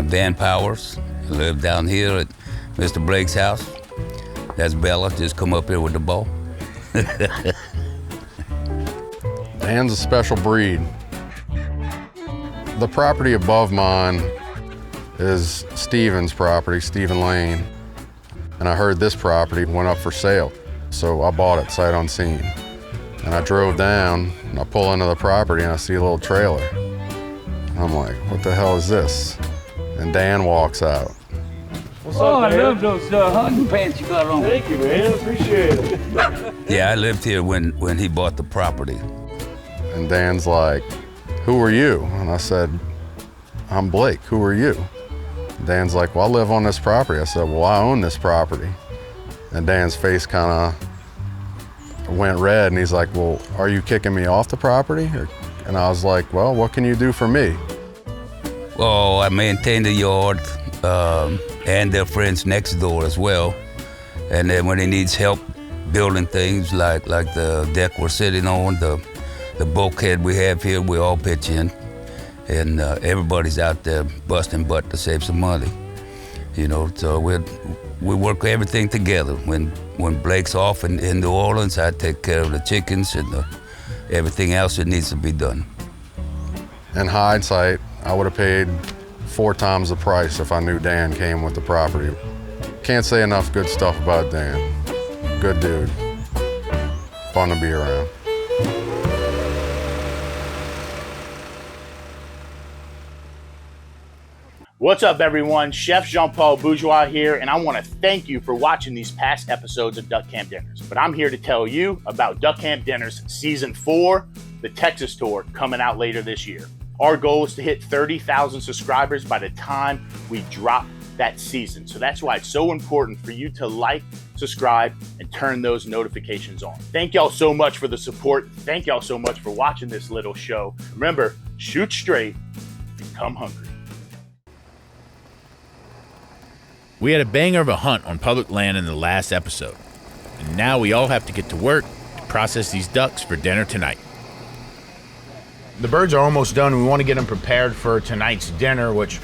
Van Powers. I live down here at Mr. Blake's house. That's Bella, just come up here with the ball. Dan's a special breed. The property above mine is Stephen's property, Stephen Lane. And I heard this property went up for sale. So I bought it sight unseen. And I drove down and I pull into the property and I see a little trailer. And I'm like, what the hell is this? And Dan walks out. What's up, man? I love those hunting pants you got on. Thank you, man. Appreciate it. Yeah, I lived here when he bought the property. And Dan's like, who are you? And I said, I'm Blake. Who are you? Dan's like, well, I live on this property. I said, well, I own this property. And Dan's face kind of went red, and he's like, well, are you kicking me off the property? And I was like, well, what can you do for me? Well, I maintain the yard and their friends next door as well. And then when he needs help building things like the deck we're sitting on, the bulkhead we have here, we all pitch in. And everybody's out there busting butt to save some money. You know, so we work everything together. When Blake's off in New Orleans, I take care of the chickens and everything else that needs to be done. In hindsight, I would have paid 4 times the price if I knew Dan came with the property. Can't say enough good stuff about Dan. Good dude. Fun to be around. What's up, everyone? Chef Jean-Paul Bourgeois here, and I want to thank you for watching these past episodes of Duck Camp Dinners. But I'm here to tell you about Duck Camp Dinners Season 4, the Texas Tour, coming out later this year. Our goal is to hit 30,000 subscribers by the time we drop that season. So that's why it's so important for you to like, subscribe, and turn those notifications on. Thank y'all so much for the support. Thank y'all so much for watching this little show. Remember, shoot straight and come hungry. We had a banger of a hunt on public land in the last episode, and now we all have to get to work to process these ducks for dinner tonight. The birds are almost done. We want to get them prepared for tonight's dinner, which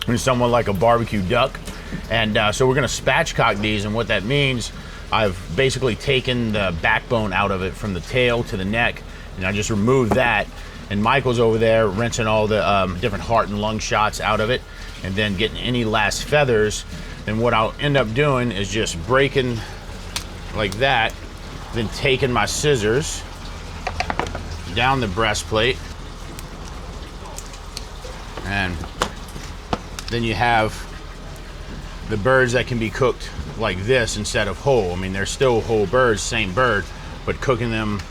is somewhat like a barbecue duck. And so we're going to spatchcock these, and what that means, I've basically taken the backbone out of it from the tail to the neck, and I just removed that. And Michael's over there rinsing all the different heart and lung shots out of it, and then getting any last feathers. And what I'll end up doing is just breaking like that, then taking my scissors down the breastplate, and then you have the birds that can be cooked like this instead of whole. I mean, they're still whole birds, same bird, but cooking them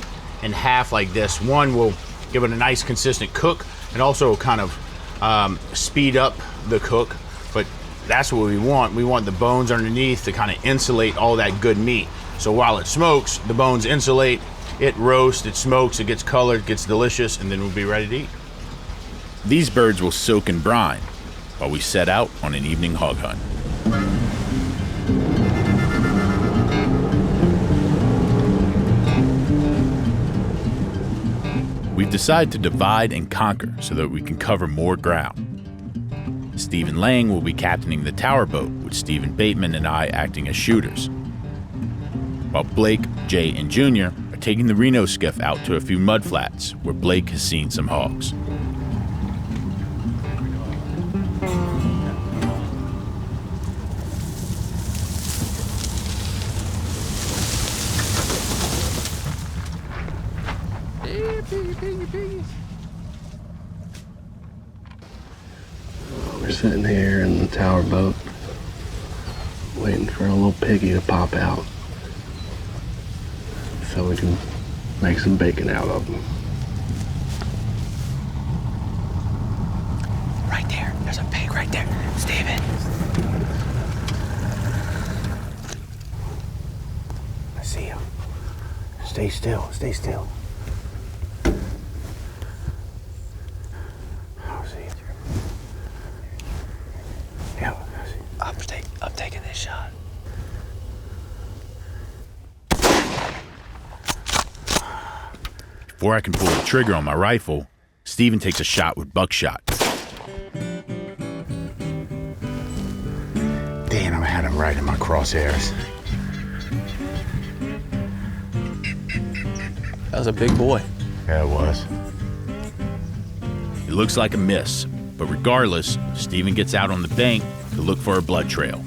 in half like this, one will give it a nice consistent cook, and also kind of speed up the cook. But that's what we want. We want the bones underneath to kind of insulate all that good meat. So while it smokes, the bones insulate, it roasts, it smokes, it gets colored, gets delicious, and then we'll be ready to eat. These birds will soak in brine while we set out on an evening hog hunt. We've decided to divide and conquer so that we can cover more ground. Stephen Lang will be captaining the tower boat, with Stephen Bateman and I acting as shooters, while Blake, Jay, and Junior are taking the Reno skiff out to a few mud flats where Blake has seen some hogs. We're sitting here in the tower boat, waiting for a little piggy to pop out so we can make some bacon out of them. Right there. There's a pig right there. Steven. I see him. Stay still. Stay still. I see it. Yeah, I see. I'm taking this shot. Before I can pull the trigger on my rifle, Stephen takes a shot with buckshot. had him right in my crosshairs. That was a big boy. Yeah, it was. It looks like a miss, but regardless, Steven gets out on the bank to look for a blood trail.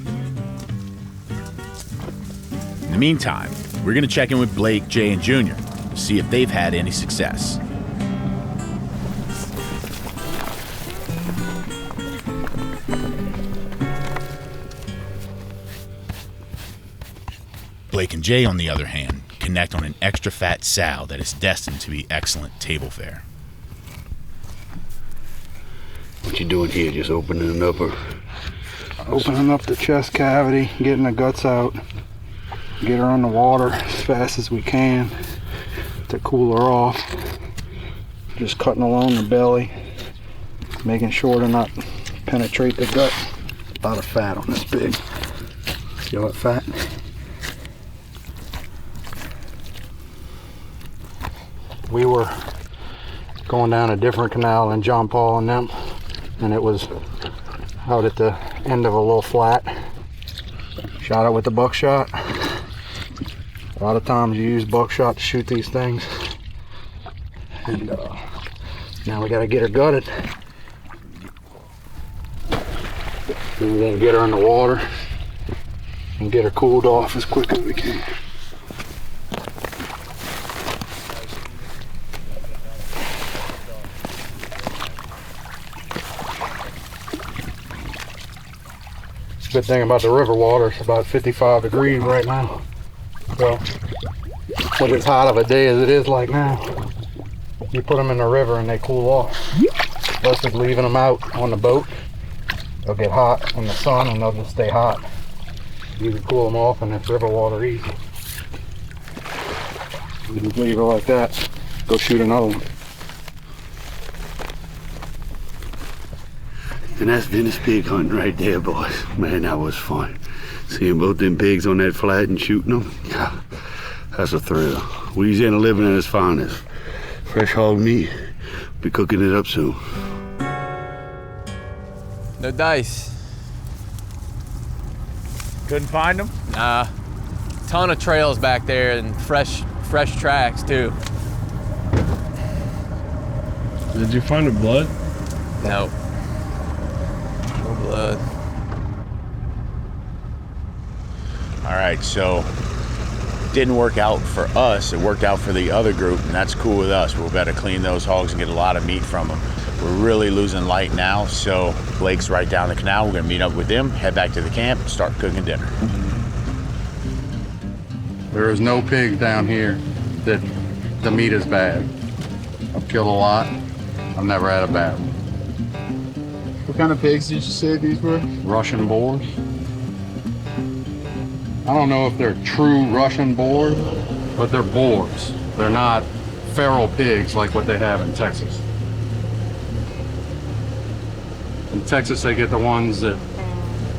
In the meantime, we're going to check in with Blake, Jay, and Junior to see if they've had any success. Blake and Jay, on the other hand, connect on an extra fat sow that is destined to be excellent table fare. What you doing here? Just opening up the chest cavity, getting the guts out, get her on the water as fast as we can to cool her off. Just cutting along the belly, making sure to not penetrate the gut. A lot of fat on this pig. See all that fat? We were going down a different canal than John Paul and them, and it was out at the end of a little flat. Shot it with the buckshot. A lot of times you use buckshot to shoot these things. And now we gotta get her gutted. Then we're gonna get her in the water and get her cooled off as quick as we can. Good thing about the river water, it's about 55 degrees right now. So, with as hot of a day as it is like now, you put them in the river and they cool off. Versus leaving them out on the boat, they'll get hot in the sun and they'll just stay hot. You can cool them off in this river water easy. You just leave her like that, go shoot another one. And that's Venice pig hunting right there, boys. Man, that was fun. Seeing both them pigs on that flat and shooting them, yeah, that's a thrill. Louisiana living at its finest. Fresh hog meat. Be cooking it up soon. No dice. Couldn't find them? Nah. Ton of trails back there and fresh tracks too. Did you find the blood? No. No blood. All right, so didn't work out for us. It worked out for the other group, and that's cool with us. We'll better clean those hogs and get a lot of meat from them. We're really losing light now, so Blake's right down the canal. We're gonna meet up with them, head back to the camp, start cooking dinner. There is no pig down here that the meat is bad. I've killed a lot. I've never had a bad one. What kind of pigs did you say these were? Russian boars. I don't know if they're true Russian boars, but they're boars. They're not feral pigs like what they have in Texas. In Texas, they get the ones that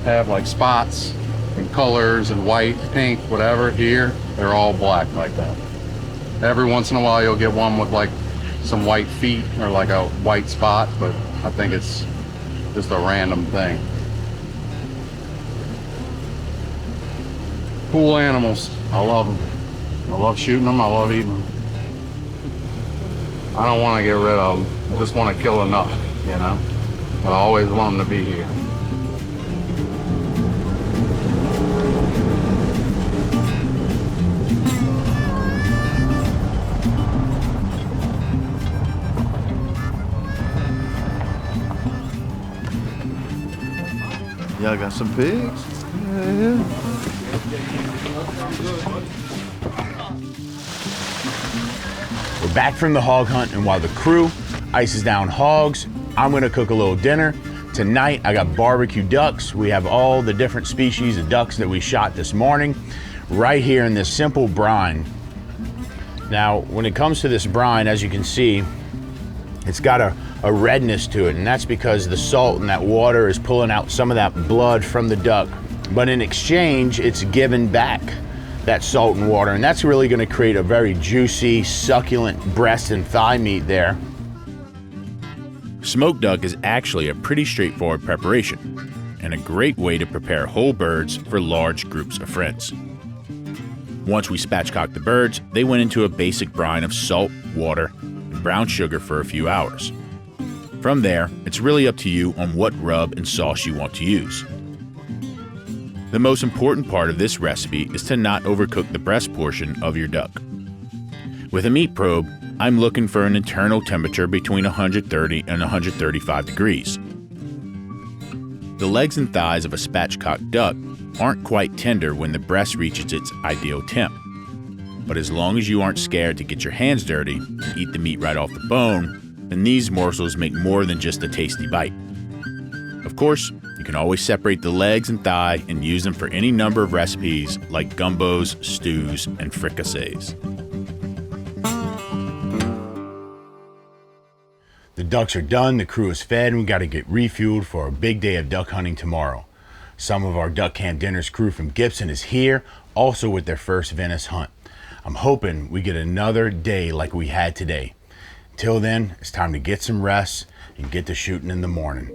have like spots and colors and white, pink, whatever. Here, they're all black like that. Every once in a while, you'll get one with like some white feet or like a white spot, but I think it's just a random thing. Cool animals. I love them. I love shooting them. I love eating them. I don't want to get rid of them. I just want to kill enough, you know? But I always want them to be here. Y'all got some pigs? Yeah. We're back from the hog hunt, and while the crew ices down hogs, I'm gonna cook a little dinner. Tonight, I got barbecue ducks. We have all the different species of ducks that we shot this morning right here in this simple brine. Now, when it comes to this brine, as you can see, it's got a redness to it, and that's because the salt in that water is pulling out some of that blood from the duck. But in exchange, it's given back that salt and water, and that's really gonna create a very juicy, succulent breast and thigh meat there. Smoked duck is actually a pretty straightforward preparation, and a great way to prepare whole birds for large groups of friends. Once we spatchcocked the birds, they went into a basic brine of salt, water, and brown sugar for a few hours. From there, it's really up to you on what rub and sauce you want to use. The most important part of this recipe is to not overcook the breast portion of your duck. With a meat probe, I'm looking for an internal temperature between 130 and 135 degrees. The legs and thighs of a spatchcocked duck aren't quite tender when the breast reaches its ideal temp. But as long as you aren't scared to get your hands dirty and eat the meat right off the bone, then these morsels make more than just a tasty bite. Of course, you can always separate the legs and thigh and use them for any number of recipes like gumbos, stews, and fricassees. The ducks are done, the crew is fed, and we got to get refueled for a big day of duck hunting tomorrow. Some of our Duck Camp Dinners crew from Gibson is here, also with their first Venice hunt. I'm hoping we get another day like we had today. Till then, it's time to get some rest and get to shooting in the morning.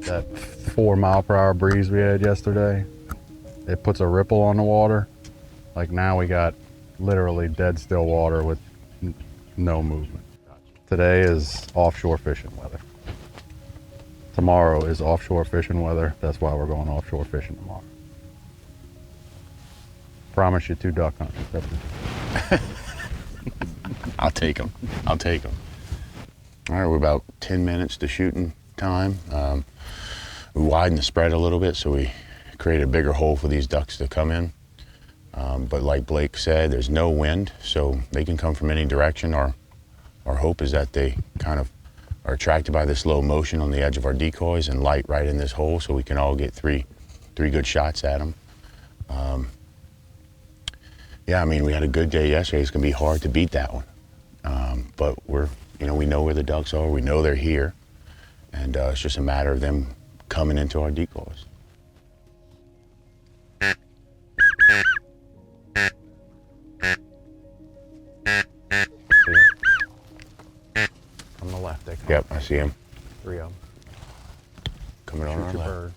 That 4-mile-per-hour breeze we had yesterday, it puts a ripple on the water. Like now we got literally dead still water with no movement. Today is offshore fishing weather. Tomorrow is offshore fishing weather. That's why we're going offshore fishing tomorrow. Promise you 2 duck hunts. I'll take them. I'll take them. All right, we're about 10 minutes to shooting time. We widened the spread a little bit, so we created a bigger hole for these ducks to come in. But like Blake said, there's no wind, so they can come from any direction. Our hope is that they kind of are attracted by this low motion on the edge of our decoys and light right in this hole, so we can all get three good shots at them. Yeah, I mean, we had a good day yesterday. It's gonna be hard to beat that one. But we know where the ducks are. We know they're here. And it's just a matter of them coming into our decoys. On the left, they come. Yep, I see him. 3 of them. Coming on our Shoot your left. bird.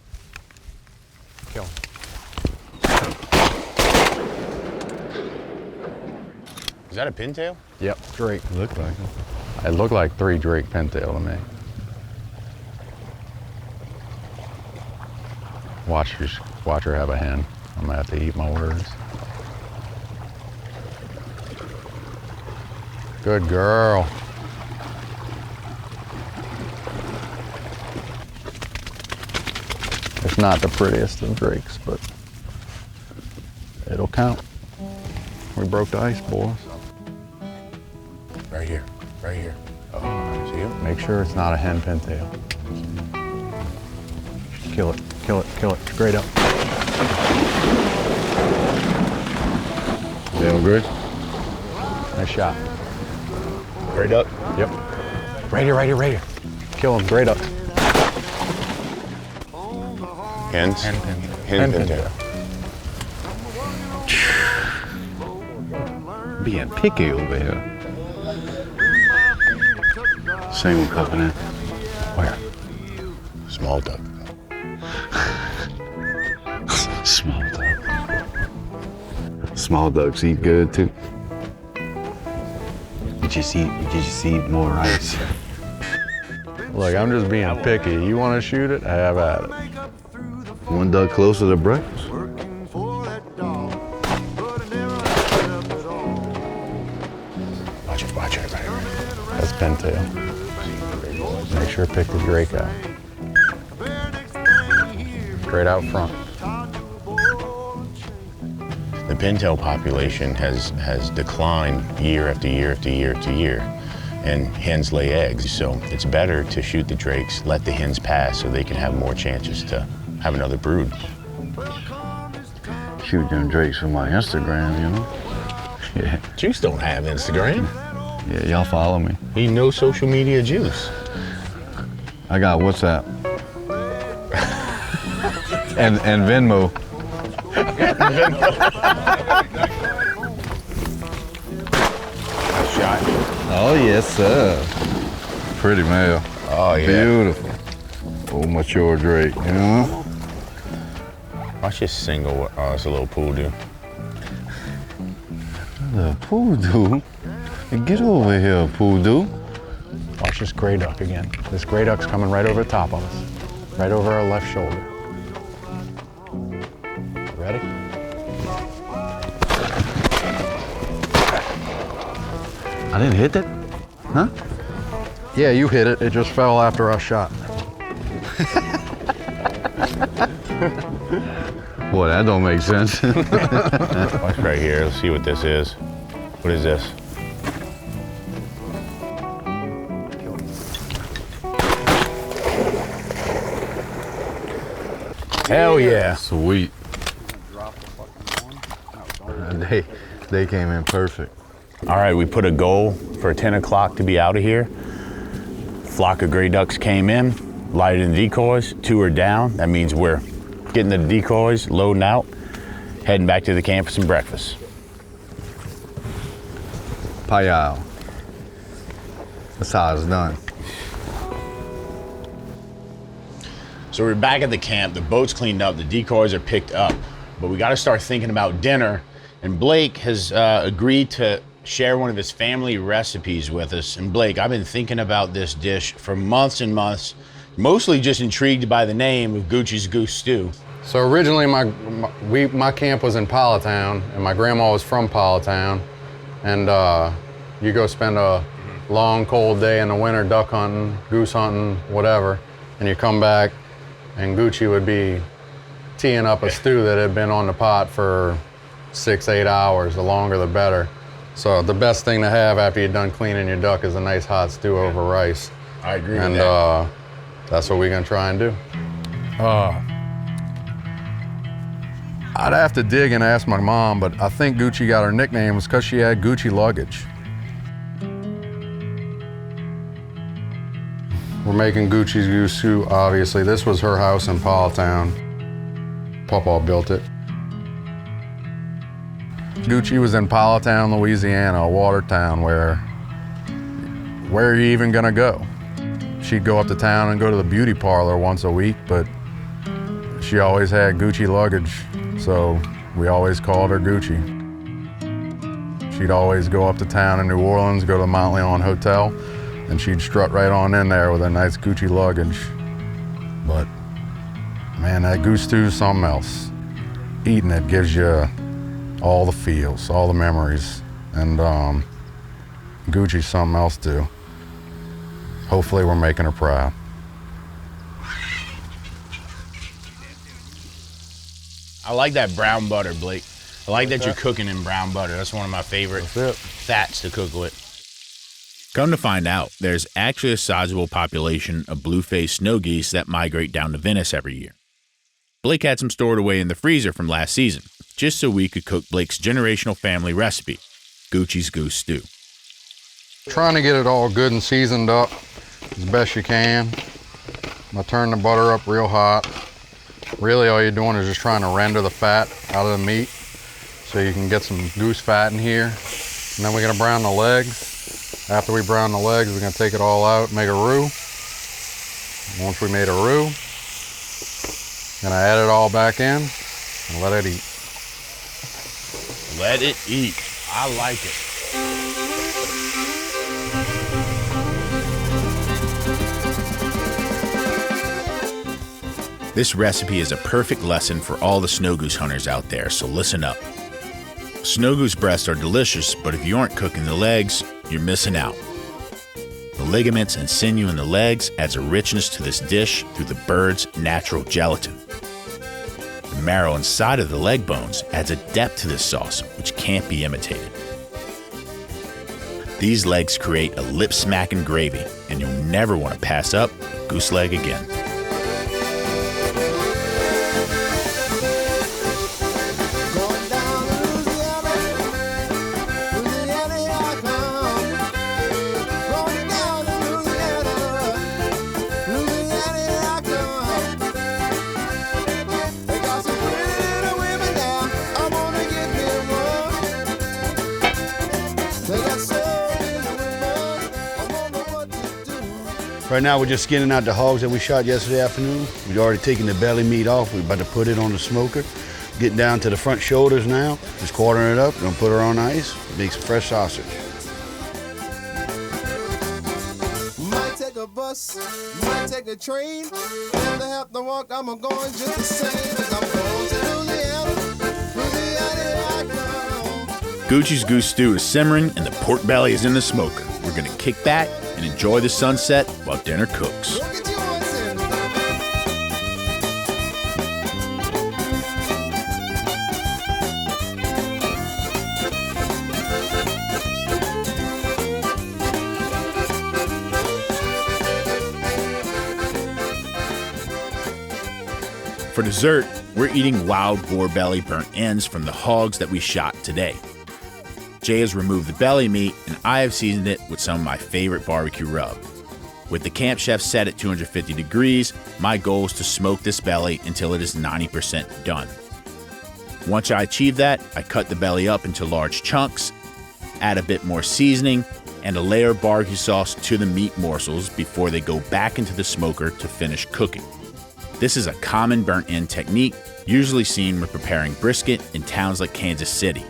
Kill him. Is that a pintail? Yep, Drake. Look like it. It looked like 3 Drake pintail to me. Watch her have a hen. I'm gonna have to eat my words. Good girl. It's not the prettiest of drakes, but it'll count. We broke the ice, boys. Right here, right here. Oh, see him? Make sure it's not a hen pintail. Kill it, kill it, kill it. Straight up. Feeling good? Nice shot. Right up? Yep. Right here, right here, right here. Kill him, great up. Hens? Hen pintail. Hen pintail. Being picky over here. Same one coming in. Where? Small duck. Small duck. Small ducks eat good too. You just eat more rice. Look, I'm just being picky. You want to shoot it? Have at it. One duck closer to breakfast. Watch it, right here. That's pintail. Make sure to pick the drake out. Straight out front. The pintail population has declined year after year after year after year, and hens lay eggs, so it's better to shoot the drakes, let the hens pass so they can have more chances to have another brood. shoot them drakes for my Instagram, you know? Yeah. Juice don't have Instagram. Yeah, y'all follow me. He no social media juice. I got WhatsApp. and Venmo. Shot. Oh, yes, sir. Pretty male. Oh, yeah. Beautiful. Old mature drake, you know? Watch this single. Oh, it's a little poodoo. The poodoo? Get over here, poodoo. Watch this gray duck again. This gray duck's coming right over the top of us. Right over our left shoulder. Ready? I didn't hit that? Huh? Yeah, you hit it. It just fell after our shot. Boy, that don't make sense. Watch right here. Let's see what this is. What is this? Hell yeah. Sweet. They came in perfect. All right, we put a goal for 10 o'clock to be out of here. Flock of gray ducks came in, lighted in decoys, 2 are down. That means we're getting the decoys, loading out, heading back to the camp for some breakfast. Payal. That's how it's done. So we're back at the camp, the boat's cleaned up, the decoys are picked up, but we gotta start thinking about dinner. And Blake has agreed to share one of his family recipes with us. And Blake, I've been thinking about this dish for months and months, mostly just intrigued by the name of Gucci's Goose Stew. So originally my camp was in Powelltown, and my grandma was from Powelltown. And you go spend a long cold day in the winter duck hunting, goose hunting, whatever, and you come back and Gucci would be teeing up a stew that had been on the pot for 6-8 hours. The longer the better. So the best thing to have after you're done cleaning your duck is a nice hot stew over rice. I agree with that. And that's what we're gonna try and do. I'd have to dig and ask my mom, but I think Gucci got her nickname was because she had Gucci luggage. We're making Gucci's Goose Stew, obviously. This was her house in Powelltown. Papa built it. Gucci was in Powelltown, Louisiana, a water town where are you even gonna go? She'd go up to town and go to the beauty parlor once a week, but she always had Gucci luggage, so we always called her Gucci. She'd always go up to town in New Orleans, go to the Mount Leon Hotel, and she'd strut right on in there with a nice Gucci luggage. But man, that goose stew is something else. Eating it gives you all the feels, all the memories, and Gucci's something else too. Hopefully we're making her proud. I like that brown butter, Blake. I like that you're cooking in brown butter. That's one of my favorite fats to cook with. Come to find out, there's actually a sizable population of blue-faced snow geese that migrate down to Venice every year. Blake had some stored away in the freezer from last season, just so we could cook Blake's generational family recipe, Gucci's Goose Stew. Trying to get it all good and seasoned up as best you can. I turn the butter up real hot. Really all you're doing is just trying to render the fat out of the meat so you can get some goose fat in here. And then we're gonna brown the legs. After we brown the legs, we're gonna take it all out, make a roux. Once we made a roux, gonna add it all back in and let it eat. Let it eat. I like it. This recipe is a perfect lesson for all the snow goose hunters out there, so listen up. Snow goose breasts are delicious, but if you aren't cooking the legs, you're missing out. The ligaments and sinew in the legs adds a richness to this dish through the bird's natural gelatin. The marrow inside of the leg bones adds a depth to this sauce, which can't be imitated. These legs create a lip-smacking gravy, and you'll never want to pass up a goose leg again. Right now we're just skinning out the hogs that we shot yesterday afternoon. We've already taken the belly meat off. We're about to put it on the smoker. Getting down to the front shoulders now. Just quartering it up. We're gonna put her on ice. Make some fresh sausage. Might take a bus, might take a train. If I have to walk, I'm going just the same. As I'm going to Louisiana, I come. Gucci's goose stew is simmering and the pork belly is in the smoker. We're gonna kick back and enjoy the sunset while dinner cooks. For dessert, we're eating wild boar belly burnt ends from the hogs that we shot today. Jay has removed the belly meat, and I have seasoned it with some of my favorite barbecue rub. With the camp chef set at 250 degrees, my goal is to smoke this belly until it is 90% done. Once I achieve that, I cut the belly up into large chunks, add a bit more seasoning, and a layer of barbecue sauce to the meat morsels before they go back into the smoker to finish cooking. This is a common burnt end technique, usually seen when preparing brisket in towns like Kansas City.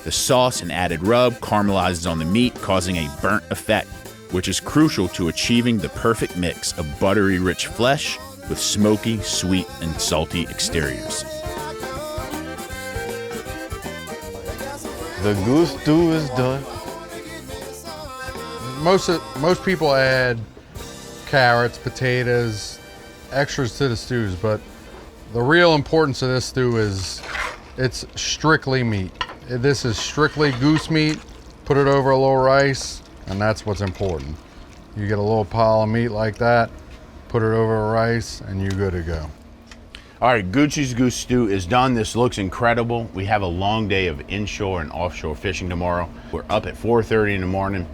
The sauce and added rub caramelizes on the meat, causing a burnt effect, which is crucial to achieving the perfect mix of buttery rich flesh with smoky, sweet, and salty exteriors. The goose stew is done. Most people add carrots, potatoes, extras to the stews, but the real importance of this stew is it's strictly meat. This is strictly goose meat. Put it over a little rice, and that's what's important. You get a little pile of meat like that, put it over rice, and you're good to go. All right, Gucci's goose stew is done. This looks incredible. We have a long day of inshore and offshore fishing tomorrow. We're up at 4:30 in the morning.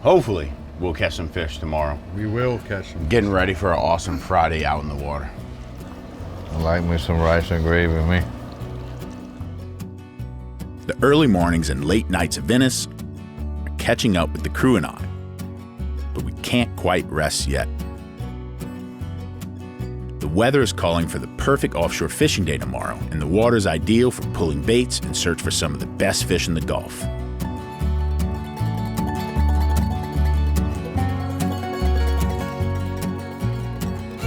Hopefully, we'll catch some fish tomorrow. We will catch them. Getting ready for an awesome Friday out in the water. I like me some rice and gravy, me. The early mornings and late nights of Venice are catching up with the crew and I, but we can't quite rest yet. The weather is calling for the perfect offshore fishing day tomorrow, and the water is ideal for pulling baits and search for some of the best fish in the Gulf.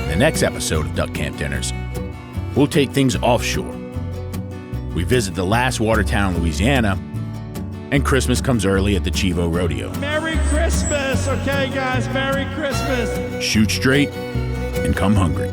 The next episode of Duck Camp Dinners, we'll take things offshore. We visit the last water town in Louisiana, and Christmas comes early at the Chivo Rodeo. Merry Christmas, okay guys, Merry Christmas. Shoot straight and come hungry.